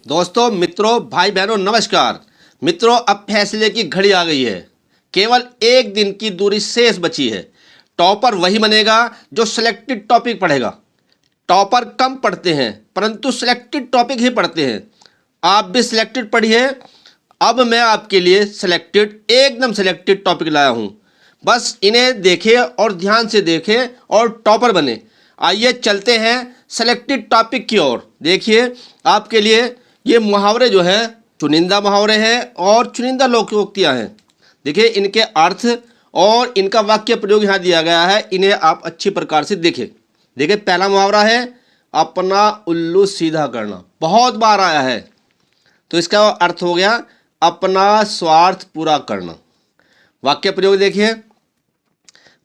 दोस्तों, मित्रों, भाई बहनों, नमस्कार। मित्रों, अब फैसले की घड़ी आ गई है। केवल एक दिन की दूरी शेष बची है। टॉपर वही बनेगा जो सिलेक्टेड टॉपिक पढ़ेगा। टॉपर कम पढ़ते हैं परंतु सिलेक्टेड टॉपिक ही पढ़ते हैं। आप भी सिलेक्टेड पढ़िए। अब मैं आपके लिए एकदम सिलेक्टेड टॉपिक लाया हूँ। बस इन्हें देखें और ध्यान से देखें और टॉपर बने। आइए चलते हैं सेलेक्टेड टॉपिक की ओर। देखिए, आपके लिए ये मुहावरे जो हैं चुनिंदा मुहावरे हैं और चुनिंदा लोकोक्तियाँ हैं। देखिए, इनके अर्थ और इनका वाक्य प्रयोग यहाँ दिया गया है। इन्हें आप अच्छी प्रकार से देखें। देखिए, पहला मुहावरा है अपना उल्लू सीधा करना। बहुत बार आया है, तो इसका अर्थ हो गया अपना स्वार्थ पूरा करना। वाक्य प्रयोग देखिए,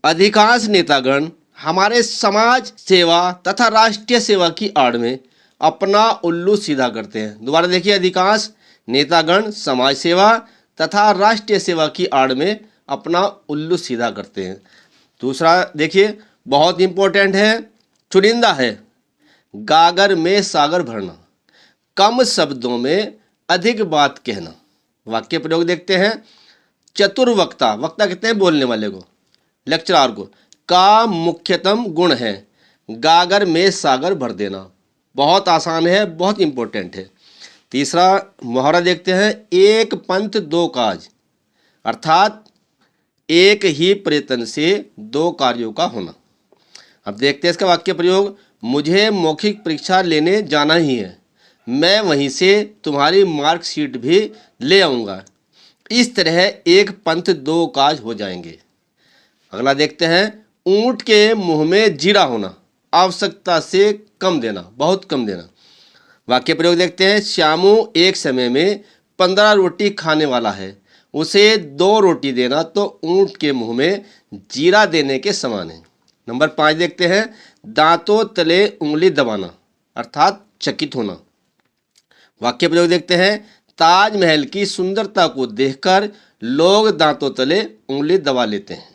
अधिकांश नेतागण हमारे समाज सेवा तथा राष्ट्रीय सेवा की आड़ में अपना उल्लू सीधा करते हैं। दोबारा देखिए, अधिकांश नेतागण समाज सेवा तथा राष्ट्रीय सेवा की आड़ में अपना उल्लू सीधा करते हैं। दूसरा देखिए, बहुत इंपॉर्टेंट है, चुनिंदा है, गागर में सागर भरना, कम शब्दों में अधिक बात कहना। वाक्य प्रयोग देखते हैं, चतुर्वक्ता, वक्ता कहते हैं बोलने वाले को, लेक्चरार को, का मुख्यतम गुण है गागर में सागर भर देना। बहुत आसान है, बहुत इंपॉर्टेंट है। तीसरा मुहावरा देखते हैं, एक पंथ दो काज, अर्थात एक ही प्रयत्न से दो कार्यों का होना। अब देखते हैं इसका वाक्य प्रयोग, मुझे मौखिक परीक्षा लेने जाना ही है, मैं वहीं से तुम्हारी मार्कशीट भी ले आऊँगा। इस तरह एक पंथ दो काज हो जाएंगे। अगला देखते हैं, ऊंट के मुंह में जीरा होना, आवश्यकता से कम देना, बहुत कम देना। वाक्य प्रयोग देखते हैं, श्यामू एक समय में 15 रोटी खाने वाला है, उसे 2 रोटी देना तो ऊंट के मुंह में जीरा देने के समान है। नंबर 5 देखते हैं, दांतों तले उंगली दबाना, अर्थात चकित होना। वाक्य प्रयोग देखते हैं, ताजमहल की सुंदरता को देखकर लोग दांतों तले उंगली दबा लेते हैं।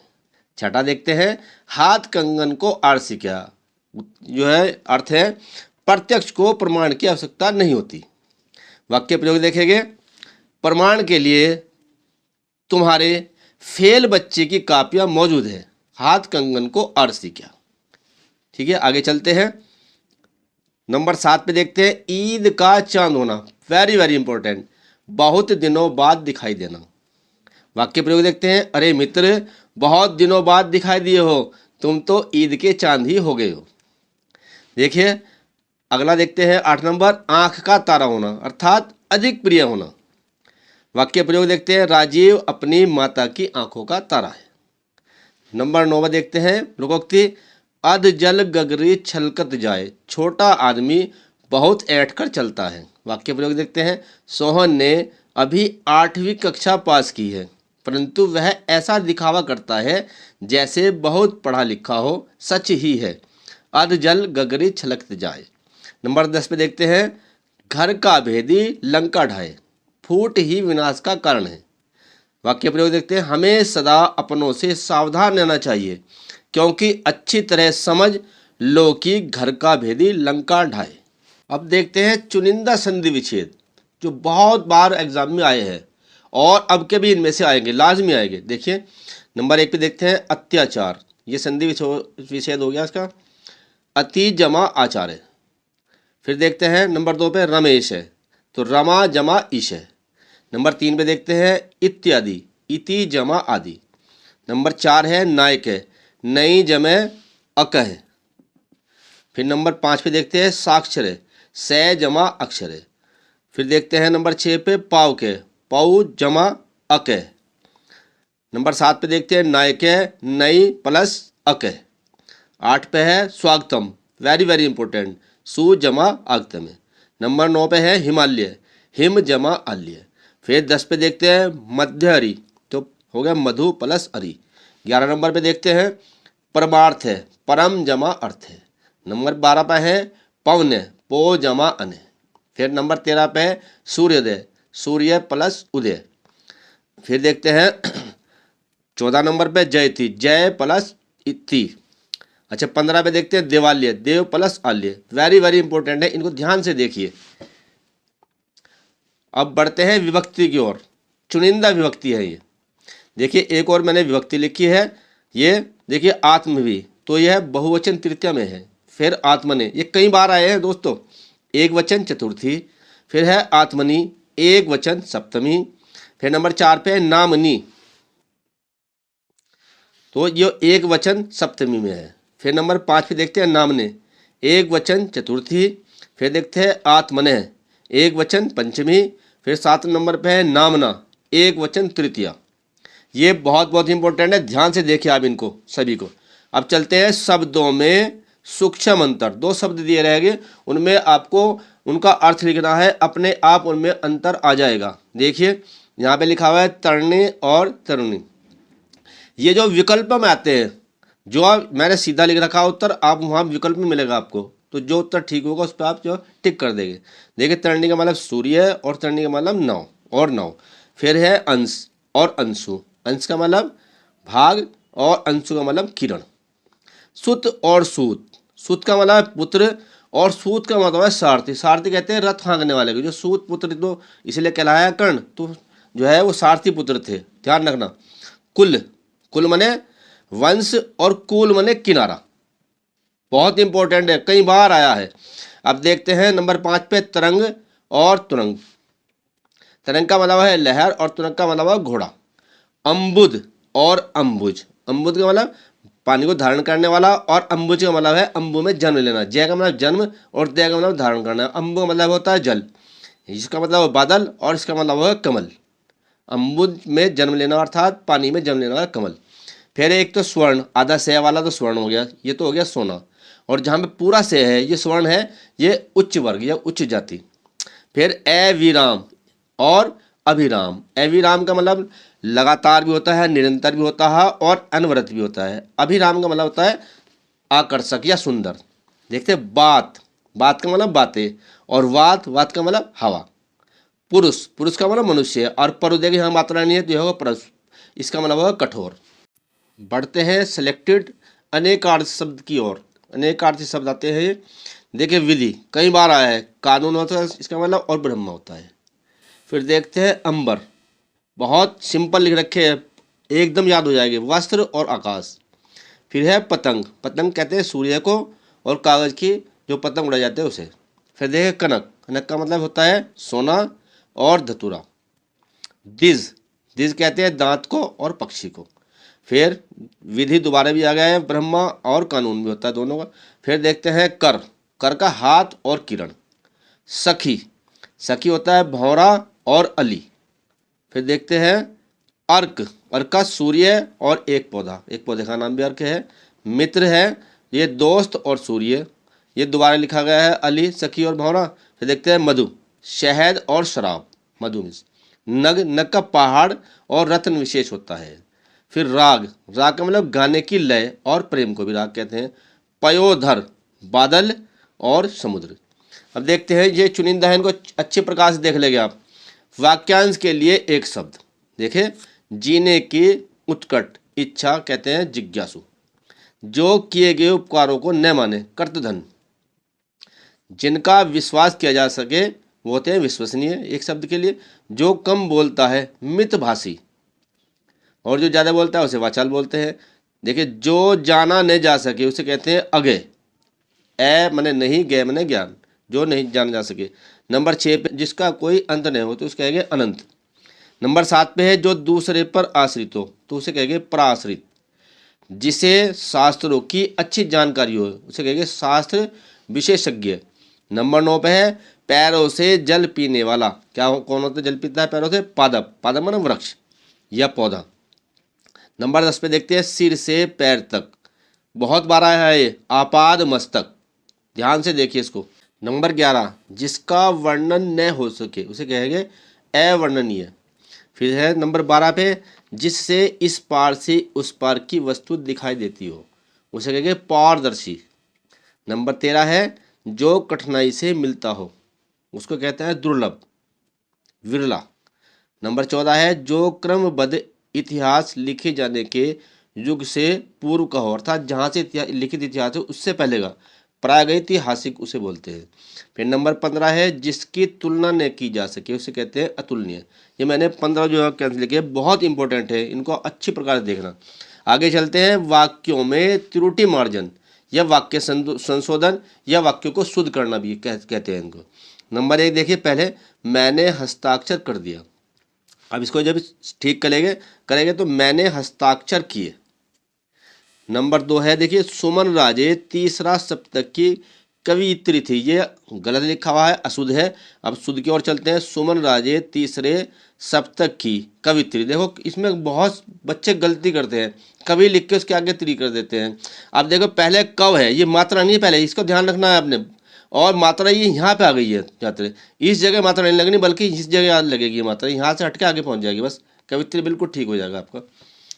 छठा देखते हैं, हाथ कंगन को आरसी क्या, जो है अर्थ है प्रत्यक्ष को प्रमाण की आवश्यकता नहीं होती। वाक्य प्रयोग देखेंगे, प्रमाण के लिए तुम्हारे फेल बच्चे की कापियां मौजूद है, हाथ कंगन को आरसी क्या। ठीक है, आगे चलते हैं। नंबर 7 पे देखते हैं, ईद का चांद होना, वेरी वेरी इंपॉर्टेंट, बहुत दिनों बाद दिखाई देना। वाक्य प्रयोग देखते हैं, अरे मित्र, बहुत दिनों बाद दिखाई दिए हो, तुम तो ईद के चांद ही हो गए हो। देखिए, अगला देखते हैं 8 नंबर, आंख का तारा होना, अर्थात अधिक प्रिय होना। वाक्य प्रयोग देखते हैं, राजीव अपनी माता की आंखों का तारा है। नंबर 9 देखते हैं, लोकोक्ति, अध जल गगरी छलकत जाए, छोटा आदमी बहुत ऐंठ कर चलता है। वाक्य प्रयोग देखते हैं, सोहन ने अभी 8वीं कक्षा पास की है, परंतु वह ऐसा दिखावा करता है जैसे बहुत पढ़ा लिखा हो, सच ही है, अध जल गगरी छलकत जाए। नंबर 10 पे देखते हैं, घर का भेदी लंका ढाए, फूट ही विनाश का कारण है। वाक्य प्रयोग देखते हैं, हमें सदा अपनों से सावधान रहना चाहिए, क्योंकि अच्छी तरह समझ लो कि घर का भेदी लंका ढाए। अब देखते हैं चुनिंदा संधि विच्छेद, जो बहुत बार एग्जाम में आए हैं और अब के भी इनमें से आएंगे, लाजमी आएंगे। देखिए, नंबर 1 पे देखते हैं, अत्याचार, ये संधि विच्छेद हो गया इसका, अति जमा आचार है। फिर देखते हैं नंबर 2 पे रमेश है, तो रमा जमा ईश है। नंबर 3 पे देखते हैं, इत्यादि, इति जमा आदि। नंबर 4 है नायक है, नई जमे अक है। फिर नंबर 5 पे देखते हैं, साक्षर है, से जमा अक्षर है। फिर देखते हैं नंबर 6 पे पाव के, पौ जमा अक है। नंबर 7 पे देखते हैं, नायक है, नई प्लस अक है। 8 पे है स्वागतम, वेरी वेरी इंपॉर्टेंट, सु जमा आगतम है। नंबर 9 पे है हिमालय, हिम जमा आल्य। फिर 10 पे देखते हैं, मध्य हरि, तो हो गया मधु प्लस अरि। 11 नंबर पे देखते हैं, परमार्थ है, परम जमा अर्थ है। नंबर 12 पे है पवन, पो जमा अन। फिर नंबर 13 पे है सूर्योदय, सूर्य प्लस उदय। फिर देखते हैं 14 नंबर पे जयति, जय प्लस इति। अच्छा, 15 पे देखते हैं दिवाल्य, देव प्लस आल्य, वेरी वेरी इंपॉर्टेंट है, इनको ध्यान से देखिए। अब बढ़ते हैं विभक्ति की ओर। चुनिंदा विभक्ति है ये। देखिए एक और मैंने विभक्ति लिखी है, ये देखिए आत्मवी, तो यह बहुवचन तृतीया में है। फिर आत्मने, ये कई बार आए हैं दोस्तों। एक वचन चतुर्थी, फिर है आत्मनी एक वचन सप्तमी, फिर नंबर 4 पे है नामनी, तो ये एक वचन सप्तमी में है। फिर नंबर 5 पे देखते हैं नामने एक वचन चतुर्थी, फिर देखते हैं आत्मने एक वचन पंचमी, फिर 7 नंबर पे है नामना एक वचन तृतीया। ये बहुत बहुत इंपॉर्टेंट है, ध्यान से देखिए आप इनको सभी को। अब चलते हैं शब्दों में सूक्ष्म अंतर। 2 शब्द दिए रहेंगे, उनमें आपको उनका अर्थ लिखना है, अपने आप उनमें अंतर आ जाएगा। देखिए यहाँ पे लिखा हुआ है तरणी और तरुणी। ये जो विकल्प में आते हैं, जो मैंने सीधा लिख रखा है उत्तर, आप वहाँ विकल्प में मिलेगा आपको, तो जो उत्तर ठीक होगा उस पर आप जो टिक कर देंगे। देखिए तरणी का मतलब सूर्य और तरणी का मतलब नौ और नौ। फिर है अंश और अंशु, अंश का मतलब भाग और अंशु का मतलब किरण। सुत और सूत, सूत का मतलब पुत्र और सूत का मतलब है सारथी। सारथी कहते हैं रथ हाँकने वाले को। जो सूत पुत्र तो इसलिए कहलाया कर्ण, तो जो है वो सारथी पुत्र थे, ध्यान रखना। कुल, कुल मने वंश और कुल मने किनारा, बहुत इंपॉर्टेंट है, कई बार आया है। अब देखते हैं नंबर 5 पे तरंग और तुरंग। तरंग का मतलब है लहर और तुरंग का मतलब है घोड़ा। अम्बुद और अम्बुज, अम्बुद का मतलब पानी को धारण करने वाला और अम्बुज का मतलब है अम्बु में जन्म लेना। जय का मतलब जन्म और दया का मतलब धारण करना। अम्बु का मतलब होता है जल, इसका मतलब है बादल और इसका मतलब है कमल। अम्बुज में जन्म लेना अर्थात पानी में जन्म लेना वाला कमल। फिर एक तो स्वर्ण, आधा से वाला तो स्वर्ण हो गया, ये तो हो गया सोना। और जहाँ पे पूरा से है ये स्वर्ण है, ये उच्च वर्ग या उच्च जाति। फिर अविराम और अभिराम। अविराम का मतलब लगातार भी होता है, निरंतर भी होता है और अनवरत भी होता है। अभिराम का मतलब होता है आकर्षक या सुंदर। देखते हैं बात, बात का मतलब बातें, और वात, वात का मतलब हवा। पुरुष, पुरुष का मतलब मनुष्य, और परुदे की यहाँ मात्रा नहीं है तो यह होगा परस, इसका मतलब होगा कठोर। बढ़ते हैं सिलेक्टेड अनेकार्थ शब्द की ओर। अनेकार्थी शब्द आते हैं। देखिए विधि कई बार आया है, कानून होता है इसका मतलब, और ब्रह्म होता है। फिर देखते हैं अंबर, बहुत सिंपल लिख रखे हैं, एकदम याद हो जाएंगे, वस्त्र और आकाश। फिर है पतंग, पतंग कहते हैं सूर्य को, और कागज़ की जो पतंग उड़ाए जाते हैं उसे। फिर देखिए कनक, कनक का मतलब होता है सोना और धतूरा। दिज, दिज कहते हैं दांत को और पक्षी को। फिर विधि दोबारा भी आ गया है, ब्रह्मा और कानून भी होता है दोनों का। फिर देखते हैं कर, कर का हाथ और किरण। सखी, सखी होता है भौरा और अली। फिर देखते हैं अर्क, अर्क का सूर्य और एक पौधा, एक पौधे का नाम भी अर्क है। मित्र है ये दोस्त और सूर्य, ये दोबारा लिखा गया है अली, सखी और भौरा। फिर देखते हैं मधु, शहद और शराब, मधु मिस। नग, नग का पहाड़ और रत्न विशेष होता है। फिर राग, राग का मतलब गाने की लय और प्रेम को भी राग कहते हैं। पयोधर, बादल और समुद्र। अब देखते हैं ये चुनिंदा है, इनको अच्छे प्रकार से देख लेंगे आप। वाक्यांश के लिए एक शब्द देखें, जीने की उत्कट इच्छा कहते हैं जिज्ञासु। जो किए गए उपकारों को न माने कर्तधन। जिनका विश्वास किया जा सके वो होते हैं विश्वसनीय, एक शब्द के लिए। जो कम बोलता है मितभाषी, और जो ज़्यादा बोलता है उसे वाचाल बोलते हैं। देखिए जो जाना नहीं जा सके उसे कहते हैं अगेय। ए मने नहीं, गए मने ज्ञान, जो नहीं जाना जा सके। नंबर 6 पे जिसका कोई अंत नहीं हो तो उसे कहेंगे अनंत। नंबर 7 पे है जो दूसरे पर आश्रित हो तो उसे कहेंगे पराश्रित। जिसे शास्त्रों की अच्छी जानकारी हो उसे कहेंगे शास्त्र विशेषज्ञ। नंबर 9 पे है पैरों से जल पीने वाला। क्या कौन होता है जल पीता है पैरों से? पादप, पादप माना वृक्ष या पौधा। नंबर 10 पे देखते हैं सिर से पैर तक, बहुत बार आया है ये, आपाद मस्तक, ध्यान से देखिए इसको। नंबर 11 जिसका वर्णन न हो सके उसे कहेंगे अवर्णनीय। फिर है नंबर 12 पे जिससे इस पार से उस पार की वस्तु दिखाई देती हो उसे कहेंगे पारदर्शी। नंबर 13 है जो कठिनाई से मिलता हो उसको कहते हैं दुर्लभ, विरला। नंबर 14 है जो क्रमबद्ध इतिहास लिखे जाने के युग से पूर्व का हो, अर्थात जहाँ से लिखित इतिहास है उससे पहले का। प्रागैतिहासिक उसे बोलते हैं। फिर नंबर 15 है जिसकी तुलना न की जा सके उसे कहते हैं अतुलनीय। ये मैंने 15 जो है कैंसिल किए, बहुत इंपॉर्टेंट है, इनको अच्छी प्रकार से देखना। आगे चलते हैं, वाक्यों में त्रुटि मार्जन या वाक्य संशोधन या वाक्यों को शुद्ध करना भी कहते हैं इनको। नंबर 1 देखिए, पहले मैंने हस्ताक्षर कर दिया। अब इसको जब ठीक करेंगे तो मैंने हस्ताक्षर किए। नंबर 2 है देखिए, सुमन राजे तीसरा सप्तक की कवियत्री थी। ये गलत लिखा हुआ है, अशुद्ध है। अब शुद्ध की ओर चलते हैं, सुमन राजे तीसरे सप्तक की कवियत्री। देखो इसमें बहुत बच्चे गलती करते हैं, कवि लिख के उसके आगे त्री कर देते हैं। अब देखो पहले कव है, ये मात्रा नहीं है पहले, इसको ध्यान रखना है आपने। और मात्रा ये यहाँ पे आ गई है, छात्र इस जगह मात्रा नहीं लगनी बल्कि इस जगह लगेगी मात्रा, यहाँ से हटके आगे पहुँच जाएगी, बस कवित्री बिल्कुल ठीक हो जाएगा आपका।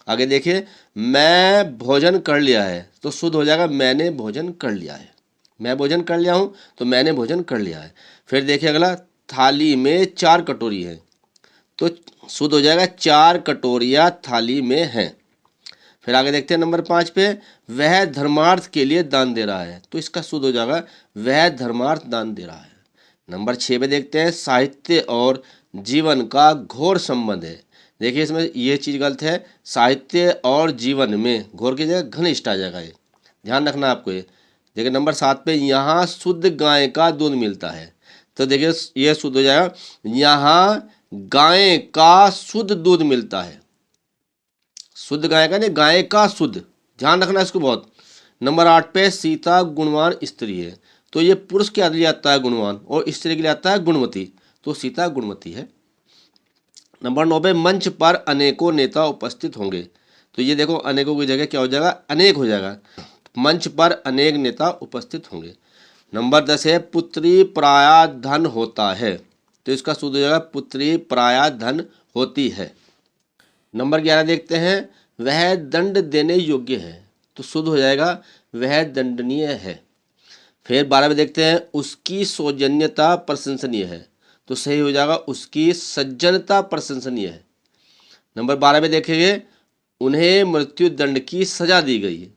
आगे देखिए, मैं भोजन कर लिया है तो शुद्ध हो जाएगा मैंने भोजन कर लिया है। मैं भोजन कर लिया हूँ तो मैंने भोजन कर लिया है। फिर देखिए अगला, थाली में 4 कटोरी है तो शुद्ध हो जाएगा 4 कटोरियाँ थाली में हैं। फिर आगे देखते हैं नंबर 5 पे, वह धर्मार्थ के लिए दान दे रहा है तो इसका शुद्ध हो जाएगा वह धर्मार्थ दान दे रहा है। नंबर 6 पे देखते हैं, साहित्य और जीवन का घोर संबंध है। देखिए इसमें ये चीज़ गलत है, साहित्य और जीवन में घोर की जगह घनिष्ठ आ जाएगा, ये ध्यान रखना आपको। ये देखिए नंबर 7 पे, यहाँ शुद्ध गाय का दूध मिलता है तो देखिए ये शुद्ध हो जाएगा यहाँ गाय का शुद्ध दूध मिलता है। शुद्ध गाय का नहीं, गाय का शुद्ध, ध्यान रखना इसको बहुत। नंबर 8 पे, सीता गुणवान स्त्री है तो ये पुरुष के लिए आता है गुणवान और स्त्री के लिए आता है गुणवती, तो सीता गुणवती है। नंबर 9 पे, मंच पर अनेकों नेता उपस्थित होंगे तो ये देखो अनेकों की जगह क्या हो जाएगा, अनेक हो जाएगा, मंच पर अनेक नेता उपस्थित होंगे। नंबर 10 है, पुत्री पराया धन होता है तो इसका शुद्ध हो जाएगा पुत्री पराया धन होती है। नंबर 11 देखते हैं, वह दंड देने योग्य है तो शुद्ध हो जाएगा वह दंडनीय है। फिर 12 में देखते हैं, उसकी सौजन्यता प्रशंसनीय है तो सही हो जाएगा उसकी सज्जनता प्रशंसनीय है। नंबर 12 में देखेंगे, उन्हें मृत्यु दंड की सजा दी गई है।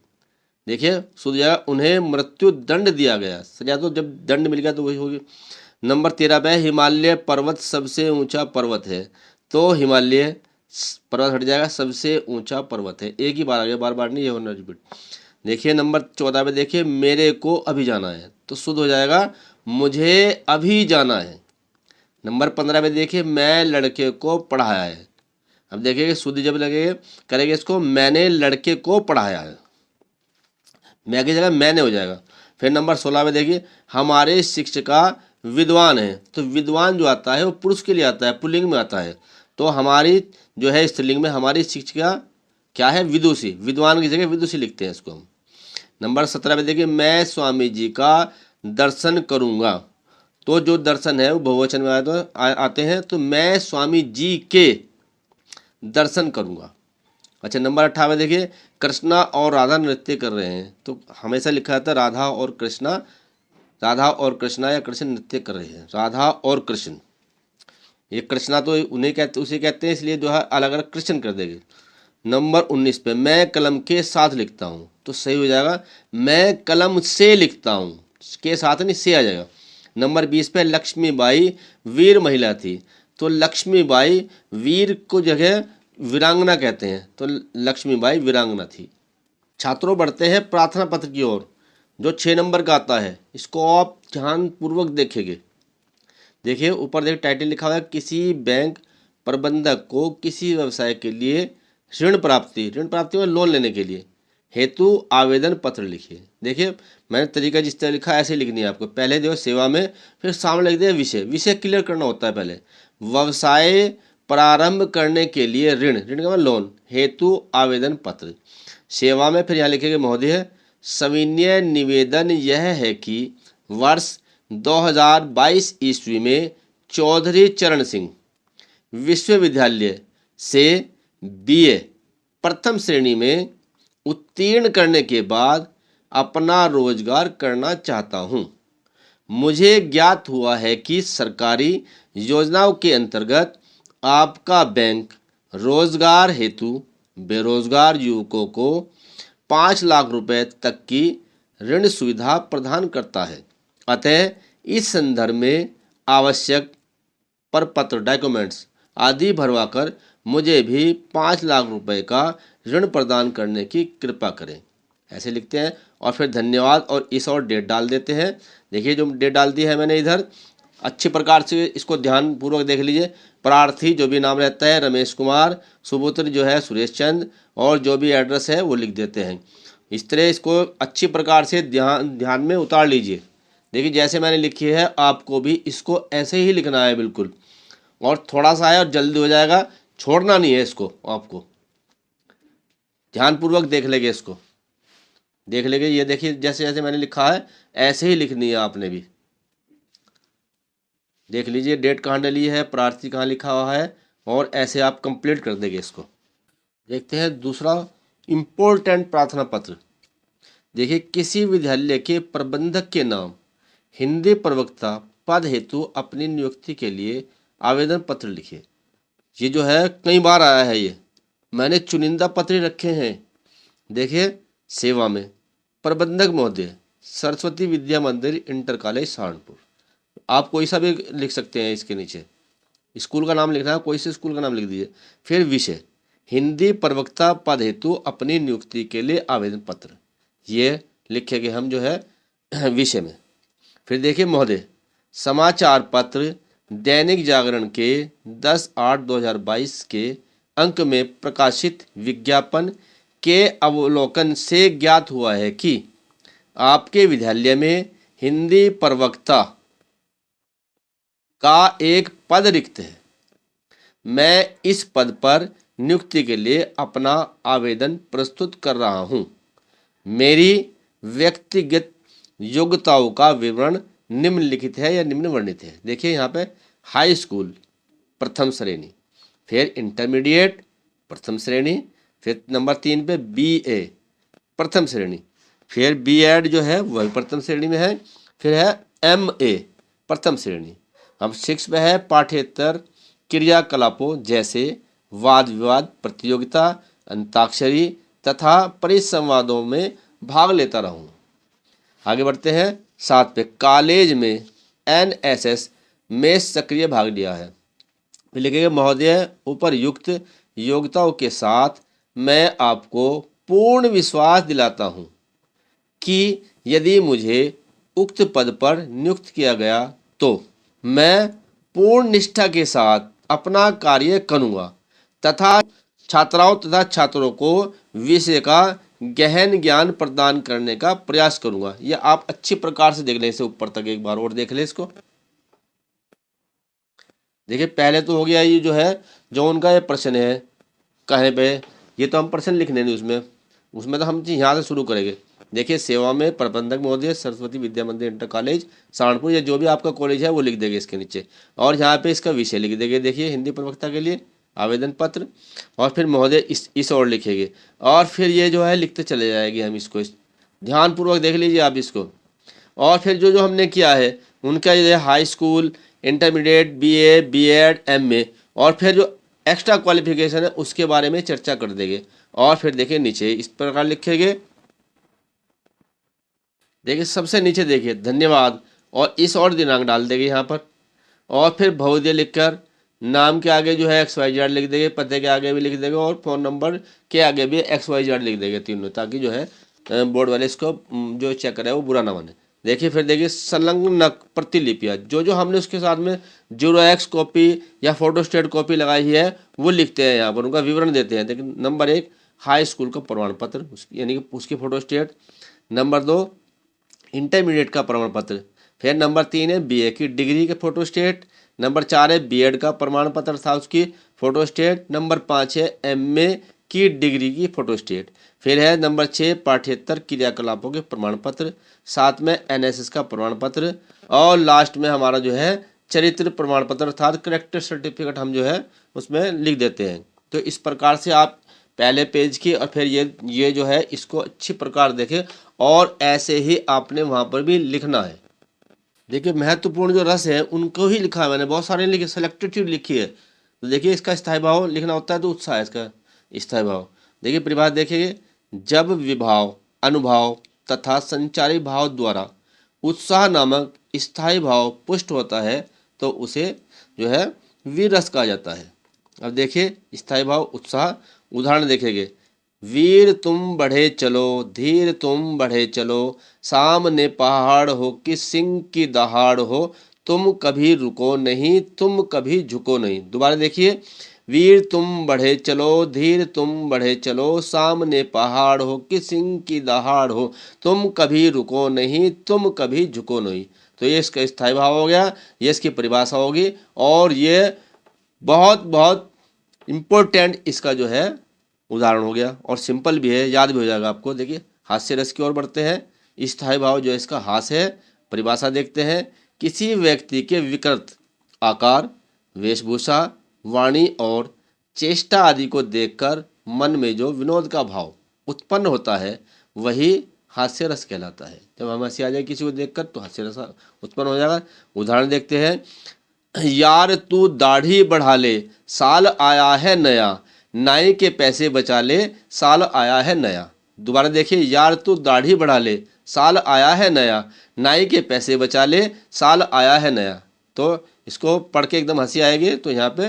देखिए शुद्ध हो जाएगा उन्हें मृत्यु दंड दिया गया, सजा तो जब दंड मिल गया तो वही होगी। नंबर 13 पे, हिमालय पर्वत सबसे ऊंचा पर्वत है तो हिमालय पर्वत हट जाएगा सबसे ऊंचा पर्वत है, एक ही बार आ गया, बार बार नहीं ये होना रिपीट। देखिए नंबर 14 पे देखिए, मेरे को अभी जाना है तो शुद्ध हो जाएगा मुझे अभी जाना है। नंबर 15 पे देखिए, मैं लड़के को पढ़ाया है। अब देखिए शुद्ध जब लगेगा करेंगे इसको, मैंने लड़के को पढ़ाया है, मैं की जगह मैंने हो जाएगा। फिर नंबर 16 पे देखिए, हमारे शिक्षिका विद्वान है तो विद्वान जो आता है वो पुरुष के लिए आता है, पुल्लिंग में आता है, तो हमारी जो है स्त्रीलिंग में हमारी शिक्षिका क्या है, विदुषी, विद्वान की जगह विदुषी लिखते हैं इसको हम। नंबर 17 पे देखिए, मैं स्वामी जी का दर्शन करूँगा तो जो दर्शन है वो बहुवचन में आते हैं तो मैं स्वामी जी के दर्शन करूँगा। अच्छा नंबर 18 देखिए, कृष्णा और राधा नृत्य कर रहे हैं तो हमेशा लिखा जाता है राधा और कृष्णा, राधा और कृष्णा या कृष्ण नृत्य कर रहे हैं, राधा और कृष्ण। ये कृष्णा तो उन्हें कहते उसे कहते हैं इसलिए जो है अलग अलग कृष्ण कर देंगे। नंबर 19 पे, मैं कलम के साथ लिखता हूँ तो सही हो जाएगा मैं कलम से लिखता हूँ, के साथ नहीं से आ जाएगा। नंबर 20 पे, लक्ष्मीबाई वीर महिला थी तो लक्ष्मीबाई वीर को जगह वीरांगना कहते हैं तो लक्ष्मीबाई वीरांगना थी। छात्रों बढ़ते हैं प्रार्थना पत्र की ओर, जो 6 नंबर का आता है इसको आप ध्यानपूर्वक देखेंगे। देखिए ऊपर देख टाइटल लिखा हुआ है, किसी बैंक प्रबंधक को किसी व्यवसाय के लिए ऋण प्राप्ति में लोन लेने के लिए हेतु आवेदन पत्र लिखिए। देखिए मैंने तरीका जिस तरह लिखा ऐसे लिखनी है आपको, पहले जो सेवा में, फिर सामने लिख दिया विषय क्लियर करना होता है। पहले व्यवसाय प्रारंभ करने के लिए ऋण का मतलब लोन, हेतु आवेदन पत्र। सेवा में फिर यहाँ लिखेंगे, महोदय सविनय निवेदन यह है कि वर्ष 2022 ईस्वी में चौधरी चरण सिंह विश्वविद्यालय से बीए प्रथम श्रेणी में उत्तीर्ण करने के बाद अपना रोजगार करना चाहता हूं। मुझे ज्ञात हुआ है कि सरकारी योजनाओं के अंतर्गत आपका बैंक रोजगार हेतु बेरोजगार युवकों को 5 लाख रुपए तक की ऋण सुविधा प्रदान करता है। अतः इस संदर्भ में आवश्यक प्रपत्र डॉक्यूमेंट्स आदि भरवाकर मुझे भी 5 लाख रुपए का ऋण प्रदान करने की कृपा करें। ऐसे लिखते हैं और फिर धन्यवाद और इस और डेट डाल देते हैं। देखिए जो डेट डाल दी है मैंने इधर, अच्छी प्रकार से इसको ध्यान पूर्वक देख लीजिए। प्रार्थी जो भी नाम रहता है रमेश कुमार, सुपुत्र जो है सुरेश चंद, और जो भी एड्रेस है वो लिख देते हैं। इस तरह इसको अच्छी प्रकार से ध्यान में उतार लीजिए। देखिए जैसे मैंने लिखी है आपको भी इसको ऐसे ही लिखना है बिल्कुल, और थोड़ा सा है और जल्दी हो जाएगा, छोड़ना नहीं है इसको। आपको ध्यानपूर्वक देख लेंगे, इसको देख लेंगे। ये देखिए जैसे जैसे मैंने लिखा है ऐसे ही लिखनी है आपने भी। देख लीजिए डेट कहाँ डली है, प्रार्थी कहाँ लिखा हुआ है, और ऐसे आप कंप्लीट कर देंगे इसको। देखते हैं दूसरा इम्पोर्टेंट प्रार्थना पत्र। देखिए किसी विद्यालय के प्रबंधक के नाम हिंदी प्रवक्ता पद हेतु अपनी नियुक्ति के लिए आवेदन पत्र लिखे। ये जो है कई बार आया है, ये मैंने चुनिंदा पत्र रखे हैं। देखिए सेवा में प्रबंधक महोदय सरस्वती विद्या मंदिर इंटर कॉलेज सहारनपुर, आप कोई सा भी लिख सकते हैं। इसके नीचे स्कूल का नाम लिखना है, कोई से स्कूल का नाम लिख दीजिए। फिर विषय हिंदी प्रवक्ता पद हेतु अपनी नियुक्ति के लिए आवेदन पत्र, ये लिखेंगे हम जो है विषय में। फिर देखिए महोदय समाचार पत्र दैनिक जागरण के 10/8/2022 के अंक में प्रकाशित विज्ञापन के अवलोकन से ज्ञात हुआ है कि आपके विद्यालय में हिंदी प्रवक्ता का एक पद रिक्त है। मैं इस पद पर नियुक्ति के लिए अपना आवेदन प्रस्तुत कर रहा हूं। मेरी व्यक्तिगत योग्यताओं का विवरण निम्नलिखित है या निम्न वर्णित है। देखिए यहाँ पे हाई स्कूल प्रथम श्रेणी, फिर इंटरमीडिएट प्रथम श्रेणी, फिर नंबर 3 पे BA प्रथम श्रेणी, फिर B.Ed जो है वह प्रथम श्रेणी में है, फिर है MA प्रथम श्रेणी। अब 6 पे है पाठ्येतर क्रियाकलापों जैसे वाद विवाद प्रतियोगिता, अंताक्षरी तथा परिसंवादों में भाग लेता रहूं। आगे बढ़ते हैं 7 पे कॉलेज में NSS में सक्रिय भाग लिया है। फिर लिखेंगे महोदय उपरयुक्त योग्यताओं के साथ मैं आपको पूर्ण विश्वास दिलाता हूं कि यदि मुझे उक्त पद पर नियुक्त किया गया तो मैं पूर्ण निष्ठा के साथ अपना कार्य करूंगा तथा छात्राओं तथा छात्रों को विषय का गहन ज्ञान प्रदान करने का प्रयास करूंगा। यह आप अच्छी प्रकार से देख लें, इसे ऊपर तक एक बार और देख लें इसको। देखिए पहले तो हो गया ये जो है जो उनका ये प्रश्न है कहे पे, ये तो हम प्रश्न लिखने नहीं उसमें तो हम यहाँ से शुरू करेंगे। देखिए सेवा में प्रबंधक महोदय सरस्वती विद्या मंदिर इंटर कॉलेज सहारनपुर, या जो भी आपका कॉलेज है वो लिख देंगे इसके नीचे, और यहाँ पे इसका विषय लिख देंगे। देखिए हिंदी प्रवक्ता के लिए आवेदन पत्र, और फिर महोदय इस और लिखेंगे, और फिर ये जो है लिखते चले जाएंगे हम इसको। ध्यानपूर्वक देख लीजिए आप इसको। और फिर जो जो हमने किया है उनका ये high school, intermediate, BA, B.Ed, MA, और फिर जो एक्स्ट्रा क्वालिफिकेशन है उसके बारे में चर्चा कर देंगे। और फिर देखिए नीचे इस प्रकार लिखेंगे। देखिए सबसे नीचे देखिए धन्यवाद और इस और दिनांक डाल देंगे यहाँ पर, और फिर भवोदय लिखकर नाम के आगे जो है XYZ लिख देंगे, पते के आगे भी लिख देंगे, और फ़ोन नंबर के आगे भी XYZ लिख देंगे तीनों, ताकि जो है बोर्ड वाले इसको जो चेक करे वो बुरा ना माने। देखिए फिर देखिए संलग्न प्रतिलिपियाँ जो जो हमने उसके साथ में 0x कॉपी या फोटोस्टेट कॉपी लगाई है वो लिखते हैं यहाँ पर, उनका विवरण देते हैं। देखिए नंबर 1 हाई स्कूल का प्रमाण पत्र यानी कि उसकी फोटोस्टेट, नंबर 2 इंटरमीडिएट का प्रमाण पत्र, फिर नंबर 3 है BA की डिग्री के फोटोस्टेट, नंबर 4 है B.Ed का प्रमाण पत्र था उसकी फोटोस्टेट, नंबर 5 है MA की डिग्री की फोटोस्टेट, फिर है नंबर 6 पाठ्येतर क्रियाकलापों के प्रमाण पत्र, साथ में NSS का प्रमाण पत्र, और लास्ट में हमारा जो है चरित्र प्रमाण पत्र अर्थात करेक्टर सर्टिफिकेट हम जो है उसमें लिख देते हैं। तो इस प्रकार से आप पहले पेज की और फिर ये जो है इसको अच्छी प्रकार देखें, और ऐसे ही आपने वहाँ पर भी लिखना है। देखिए महत्वपूर्ण जो रस है उनको ही लिखा है मैंने, बहुत सारे लिखे, सेलेक्टेड चीज लिखी है। तो देखिए इसका स्थायी भाव लिखना होता है तो उत्साह है इसका स्थायी भाव। देखिए परिभाषा देखिए जब विभाव, अनुभाव, तथा संचारी भाव द्वारा उत्साह नामक स्थायी भाव पुष्ट होता है तो उसे जो है वीर रस कहा जाता है। अब देखिए स्थायी भाव उत्साह, उदाहरण देखेंगे। वीर तुम बढ़े चलो, धीर तुम बढ़े चलो, सामने पहाड़ हो कि सिंह की दहाड़ हो, तुम कभी रुको नहीं, तुम कभी झुको नहीं। दोबारा देखिए, वीर तुम बढ़े चलो, धीर तुम बढ़े चलो, सामने पहाड़ हो कि सिंह की दहाड़ हो, तुम कभी रुको नहीं, तुम कभी झुको नहीं। तो ये इसका स्थायी भाव हो गया, ये इसकी परिभाषा होगी। और ये बहुत बहुत इम्पोर्टेंट इसका जो है उदाहरण हो गया, और सिंपल भी है, याद भी हो जाएगा आपको। देखिए हास्य रस की ओर बढ़ते हैं। स्थायी भाव जो है इसका हास्य है। परिभाषा देखते हैं। किसी व्यक्ति के विकृत आकार, वेशभूषा, वाणी और चेष्टा आदि को देखकर मन में जो विनोद का भाव उत्पन्न होता है वही हास्य रस कहलाता है। जब हम हंसी आ जाए किसी को देखकर तो हास्य रस उत्पन्न हो जाएगा। उदाहरण देखते हैं। यार तू दाढ़ी बढ़ा ले, साल आया है नया, नाई के पैसे बचा ले, साल आया है नया। दोबारा देखिए, यार तू दाढ़ी बढ़ा ले, साल आया है नया, नाई के पैसे बचा ले, साल आया है नया। तो इसको पढ़ के एकदम हंसी आएगी। तो यहाँ पे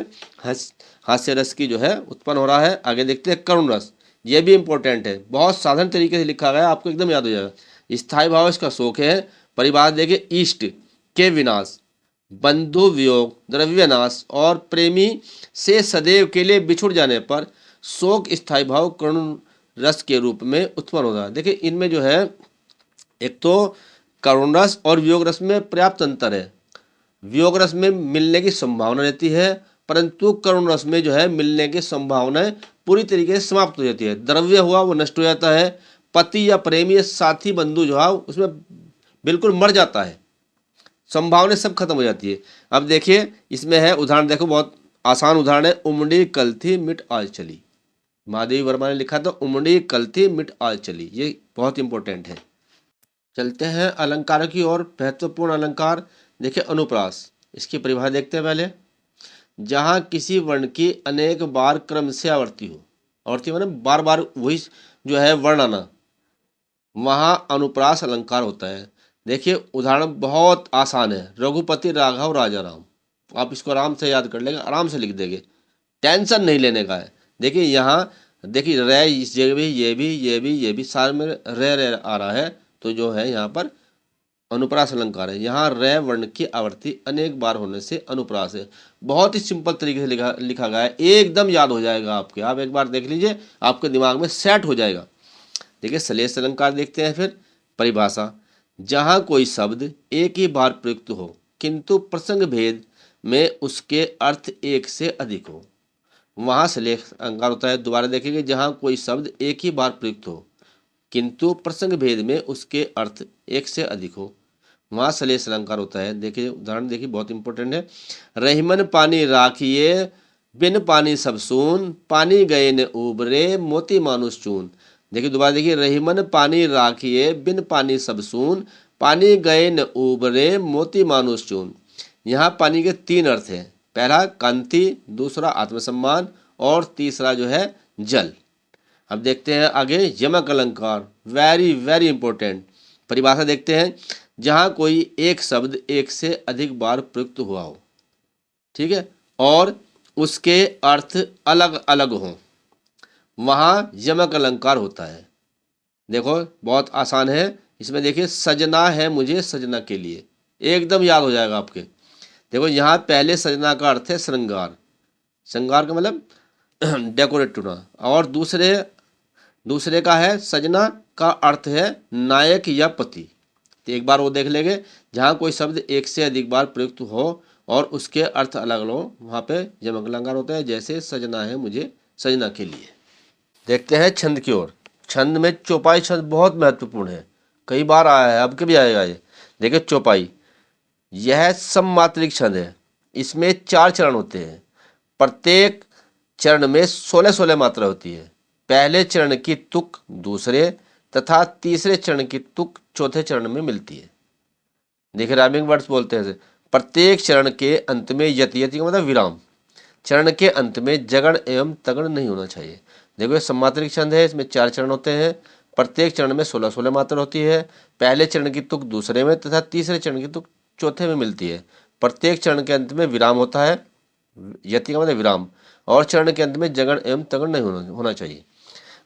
हास्य रस की जो है उत्पन्न हो रहा है। आगे देखते हैं करुण रस। ये भी इंपॉर्टेंट है, बहुत साधारण तरीके से लिखा गया है, आपको एकदम याद हो जाएगा। स्थायी भाव इसका शोक है। परिभाषा देखिए, इष्ट के विनाश, बंधु वियोग, द्रव्यनाश और प्रेमी से सदैव के लिए बिछुड़ जाने पर शोक स्थायी भाव करुण रस के रूप में उत्पन्न होता है। देखिए इनमें जो है एक तो करुण रस और वियोग रस में पर्याप्त अंतर है। वियोग रस में मिलने की संभावना रहती है, परंतु करुण रस में जो है मिलने की संभावनाएं पूरी तरीके से समाप्त हो जाती है। द्रव्य हुआ वो नष्ट हो जाता है। पति या प्रेमी या साथी बंधु जो है उसमें बिल्कुल मर जाता है, संभावना सब खत्म हो जाती है। अब देखिए इसमें है उदाहरण, देखो बहुत आसान उदाहरण है। उमड़ी कल थी मिट आज चली। महादेवी वर्मा ने लिखा था उमड़ी कल थी मिट आज चली। ये बहुत इंपॉर्टेंट है। चलते हैं अलंकार की ओर। महत्वपूर्ण अलंकार देखिए, अनुप्रास। इसकी परिभाषा देखते हैं पहले। जहाँ किसी वर्ण की अनेक बार क्रम से आवर्ती हो, आवर्ती माने बार बार वही जो है वर्ण आना, वहाँ अनुप्रास अलंकार होता है। देखिए उदाहरण बहुत आसान है। रघुपति राघव राजा राम। आप इसको आराम से याद कर लेंगे, आराम से लिख देंगे, टेंशन नहीं लेने का है। देखिए यहाँ देखिए रे, इस जगह भी ये भी सारे में रे आ रहा है, तो जो है यहाँ पर अनुप्रास अलंकार है। यहाँ रे वर्ण की आवृत्ति अनेक बार होने से अनुप्रास है। बहुत ही सिंपल तरीके से लिखा गया है, एकदम याद हो जाएगा आपके। आप एक बार देख लीजिए, आपके दिमाग में सेट हो जाएगा। देखिए श्लेष अलंकार देखते हैं फिर। परिभाषा, जहाँ कोई शब्द एक ही बार प्रयुक्त हो किंतु प्रसंग भेद में उसके अर्थ एक से अधिक हो, वहाँ श्लेष अलंकार होता है। दोबारा देखेंगे, जहाँ कोई शब्द एक ही बार प्रयुक्त हो किंतु प्रसंग भेद में उसके अर्थ एक से अधिक हो, वहाँ श्लेष अलंकार होता है। देखिए उदाहरण देखिए, बहुत इंपॉर्टेंट है। रहीमन पानी राखिए, बिन पानी सब सून, पानी गए न उबरे, मोती मानुष चून। देखिए दोबारा देखिए, रहीमन पानी राखिए, बिन पानी सब सून, पानी गए न उबरे, मोती मानुष चून। यहाँ पानी के तीन अर्थ हैं। पहला कांति, दूसरा आत्मसम्मान और तीसरा जो है जल। अब देखते हैं आगे यमक अलंकार, वेरी वेरी इंपॉर्टेंट। परिभाषा देखते हैं। जहाँ कोई एक शब्द एक से अधिक बार प्रयुक्त हुआ हो, ठीक है, और उसके अर्थ अलग अलग हों, वहाँ यमक अलंकार होता है। देखो बहुत आसान है। इसमें देखिए, सजना है मुझे सजना के लिए, एकदम याद हो जाएगा आपके। देखो यहाँ पहले सजना का अर्थ है श्रृंगार, श्रृंगार का मतलब डेकोरेट होना, और दूसरे का है सजना का अर्थ है नायक या पति। तो एक बार वो देख लेंगे। जहाँ कोई शब्द एक से अधिक बार प्रयुक्त हो और उसके अर्थ अलग अलग हो, वहाँ पे यमक अलंकार होता है। जैसे सजना है मुझे सजना के लिए। देखते हैं छंद की ओर। छंद में चौपाई छंद बहुत महत्वपूर्ण है, कई बार आया है, अब कभी आएगा ये। देखिए चौपाई, यह सममात्रिक छंद है। इसमें 4 चरण होते हैं। प्रत्येक चरण में 16-16 मात्रा होती है। पहले चरण की तुक दूसरे तथा तीसरे चरण की तुक चौथे चरण में मिलती है। देखिए राइमिंग वर्ड्स बोलते हैं। प्रत्येक चरण के अंत में यति, यति का मतलब विराम। चरण के अंत में जगण एवं तगण नहीं होना चाहिए। देखो ये सममात्रिक छंद है, इसमें 4 चरण होते हैं। प्रत्येक चरण में 16-16 मात्रा होती है। पहले चरण की तुक दूसरे में तथा तीसरे चरण की तुक चौथे में मिलती है। प्रत्येक चरण के अंत में विराम होता है, यति का मतलब विराम, और चरण के अंत में जगण एवं तगण नहीं होना चाहिए।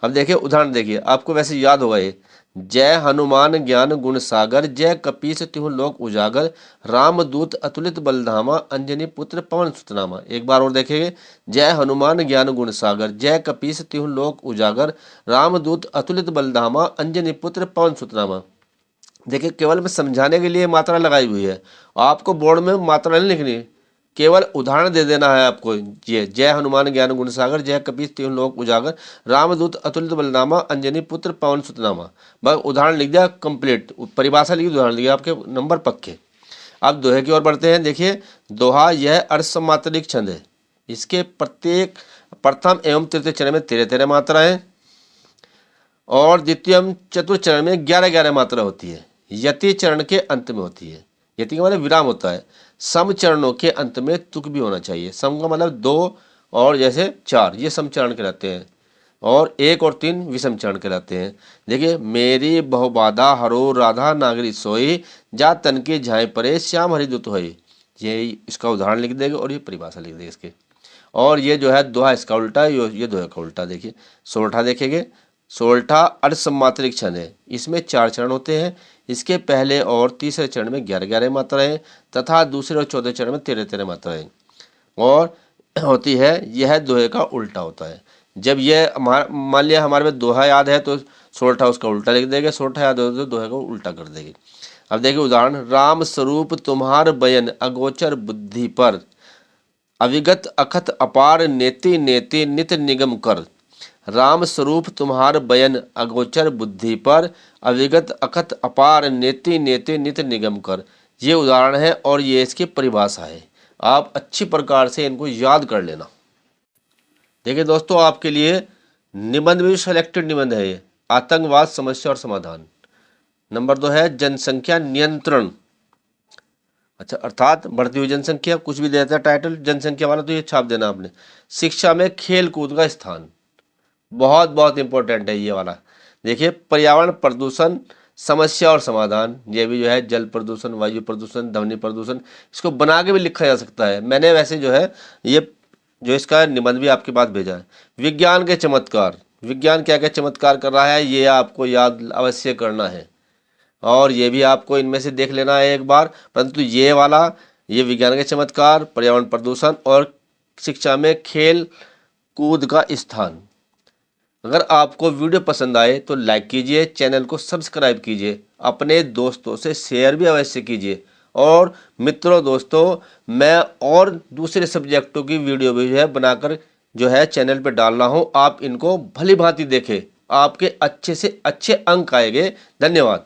अब देखिए उदाहरण देखिए, आपको वैसे याद होगा ये, जय हनुमान ज्ञान गुण सागर, जय कपीस तिहुँ लोक उजागर, रामदूत अतुलित बलधामा, अंजनी पुत्र पवन सुतनामा। एक बार और देखेंगे, जय हनुमान ज्ञान गुण सागर, जय कपीस तिहुँ लोक उजागर, रामदूत अतुलित बलधामा, अंजनी पुत्र पवन सुतनामा। देखिए केवल मैं समझाने के लिए मात्रा लगाई हुई है, आपको बोर्ड में मात्रा नहीं लिखनी, केवल उदाहरण दे देना है आपको। ये जय हनुमान ज्ञान गुण सागर, जय कपीस तिहुँ लोक उजागर, रामदूत अतुलित बलनामा, अंजनी पुत्र पवन सुतनामा। बस उदाहरण लिख दिया कंप्लीट, परिभाषा लिखी, उदाहरण लिखा, आपके नंबर पक्के। अब दोहे की ओर बढ़ते हैं। देखिए दोहा यह अर्धसमात्रिक छंद है। इसके प्रत्येक प्रथम एवं तृतीय चरण में 13-13 मात्राएं और द्वितीय चतुर्थ चरण में 11-11 मात्रा होती है। यति चरण के अंत में होती है, यति का मतलब विराम होता है। सम चरणों के अंत में तुक भी होना चाहिए। सम का मतलब 2 और जैसे 4, ये सम चरण कहलाते हैं, और 1 और 3 विषम चरण कहलाते हैं। देखिए मेरी बहुबाधा हरो राधा नागरी सोई, जा तन के झाए परे श्याम हरिदूत होई। ये इसका उदाहरण लिख देंगे और ये परिभाषा लिख देंगे इसके। और ये जो है दोहा इसका उल्टा, ये दोहा का उल्टा। देखिए सोरठा देखेंगे, सोरठा अर्धसमात्रिक छंद है। इसमें 4 चरण होते हैं। इसके पहले और तीसरे चरण में 11-11 मात्राएं तथा दूसरे और चौथे चरण में 13-13 मात्राएं और होती है। यह दोहे का उल्टा होता है। जब यह मान लिया हमारे में दोहा याद है तो सोरठा उसका उल्टा लिख देंगे, सोरठा याद हो तो दोहे को उल्टा कर देंगे। अब देखिए उदाहरण, राम स्वरूप तुम्हार बयन अगोचर बुद्धि पर, अविगत अखत अपार नेति नेति नित निगम कर। राम स्वरूप तुम्हार बयन अगोचर बुद्धि पर, अविगत अखत अपार नेति नेति नित निगम कर। ये उदाहरण है और ये इसकी परिभाषा है। आप अच्छी प्रकार से इनको याद कर लेना। देखिए दोस्तों आपके लिए निबंध में सिलेक्टेड निबंध है ये, आतंकवाद समस्या और समाधान। नंबर 2 है जनसंख्या नियंत्रण। अच्छा, अर्थात बढ़ती हुई जनसंख्या, कुछ भी देता है टाइटल जनसंख्या वाला तो ये छाप देना आपने। शिक्षा में खेल कूद का स्थान, बहुत बहुत इंपॉर्टेंट है ये वाला। देखिए पर्यावरण प्रदूषण समस्या और समाधान, ये भी जो है जल प्रदूषण, वायु प्रदूषण, ध्वनि प्रदूषण, इसको बना के भी लिखा जा सकता है। मैंने वैसे जो है ये जो इसका निबंध भी आपके पास भेजा है। विज्ञान के चमत्कार, विज्ञान क्या क्या चमत्कार कर रहा है ये आपको याद अवश्य करना है और ये भी आपको इनमें से देख लेना है एक बार। परंतु ये वाला, ये विज्ञान के चमत्कार, पर्यावरण प्रदूषण और शिक्षा में खेल कूद का स्थान। अगर आपको वीडियो पसंद आए तो लाइक कीजिए, चैनल को सब्सक्राइब कीजिए, अपने दोस्तों से शेयर भी अवश्य कीजिए। और मित्रों दोस्तों, मैं और दूसरे सब्जेक्टों की वीडियो भी जो है बनाकर जो है चैनल पर डाल रहा हूँ। आप इनको भली भांति देखें, आपके अच्छे से अच्छे अंक आएंगे। धन्यवाद।